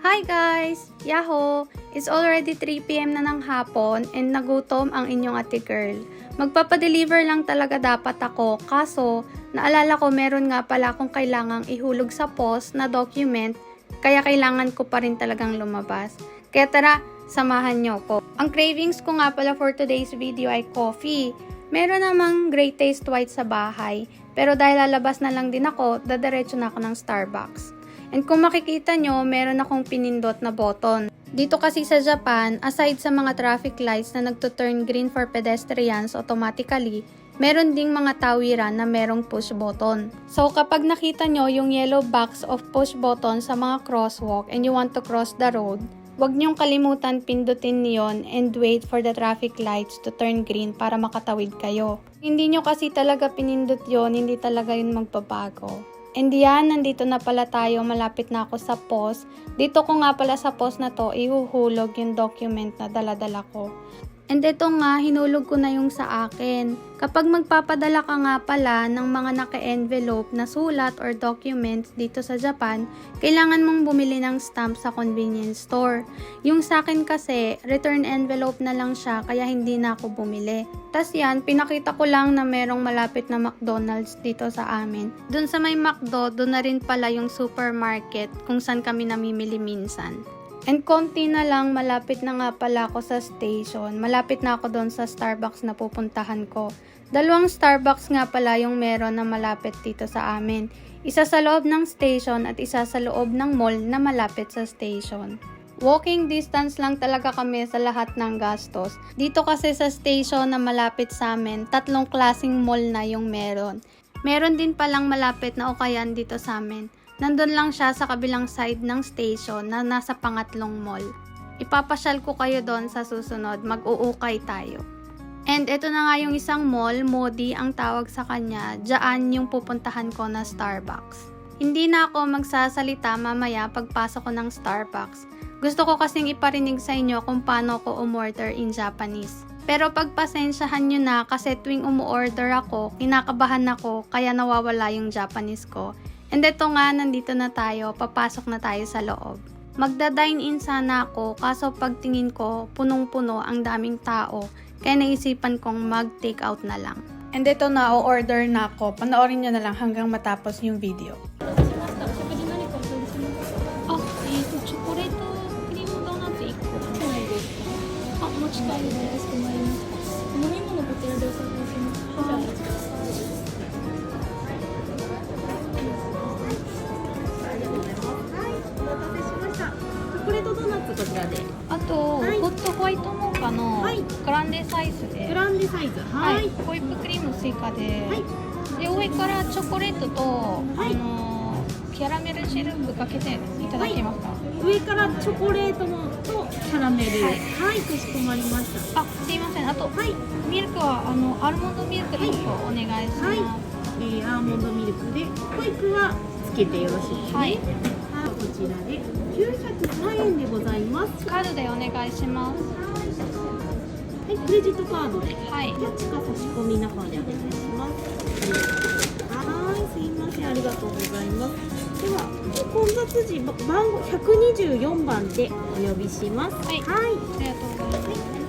Hi guys! Yahoo! It's already 3 PM na ng hapon and nagutom ang inyong ate girl. Magpapadeliver lang talaga dapat ako kaso naalala ko meron nga pala akong kailangang ihulog sa post na document kaya kailangan ko pa rin talagang lumabas. Kaya tara, samahan nyo ko. Ang cravings ko nga pala for today's video ay coffee. Meron namang Great Taste White sa bahay pero dahil lalabas na lang din ako, dadiretso na ako ng Starbucks. And kung makikita nyo, meron akong pinindot na button. Dito kasi sa Japan, aside sa mga traffic lights na nagto-turn green for pedestrians automatically, meron ding mga tawiran na merong push button. So kapag nakita nyo yung yellow box of push button sa mga crosswalk and you want to cross the road, huwag nyong kalimutan pindutin niyon and wait for the traffic lights to turn green para makatawid kayo. Hindi nyo kasi talaga pinindot yon, hindi talaga yun magbabago. And yan, nandito na pala tayo, malapit na ako sa post. Dito ko nga pala sa post na to, ihuhulog yung document na dala-dala ko. And ito nga, hinulog ko na yung sa akin. Kapag magpapadala ka nga pala ng mga naka-envelope na sulat or documents dito sa Japan, kailangan mong bumili ng stamp sa convenience store. Yung sa akin kasi, return envelope na lang siya kaya hindi na ako bumili. Tas yan, pinakita ko lang na merong malapit na McDonald's dito sa amin. Dun sa may McDo, dun na rin pala yung supermarket kung saan kami namimili minsan. And konti na lang, malapit na nga pala ako sa station. Malapit na ako doon sa Starbucks na pupuntahan ko. Dalawang Starbucks nga pala yung meron na malapit dito sa amin. Isa sa loob ng station at isa sa loob ng mall na malapit sa station. Walking distance lang talaga kami sa lahat ng gastos. Dito kasi sa station na malapit sa amin, 3 klaseng mall na yung meron. Meron din palang malapit na Ukayan dito sa amin. Nandun lang siya sa kabilang side ng station na nasa pangatlong mall. Ipapasyal ko kayo doon sa susunod, mag-uukay tayo. And ito na nga yung isang mall, Modi ang tawag sa kanya, dyan yung pupuntahan ko na Starbucks. Hindi na ako magsasalita mamaya pagpasok ko ng Starbucks. Gusto ko kasing iparinig sa inyo kung paano ko umorder in Japanese. Pero pagpasensyahan nyo na kasi tuwing umuorder ako, kinakabahan ako kaya nawawala yung Japanese ko. And ito nga, nandito na tayo, papasok na tayo sa loob. Magda-dine-in sana ako, kaso pagtingin ko, punong-puno ang daming tao, kaya naisipan kong mag-take out na lang. And ito na, o-order na ako. Panoorin nyo na lang hanggang matapos yung video.あと、はいホットホワイトモカのはいグランデサイズで、グランデサイズ、ははいい、ホイップクリーム追加で、はいで上からチョコレートと、いキャラメルシロップかけていただけますか？上からチョコレートもとキャラメル、ははいい、かしこまりました。あ、すいません。あと、はい、ミルクはアーモンドミルクの方お願いします。はいアーモンドミルクで、ホイップはつけてよろしいですね。はいはい、こちらで903円でございます。カードでお願いします。はい、クレジットカードで、はい。キャッチか差し込みの方でお願いします。はい、すいません、ありがとうございます。では、混雑時番号124番でお呼びします。はいはいありがとうございます。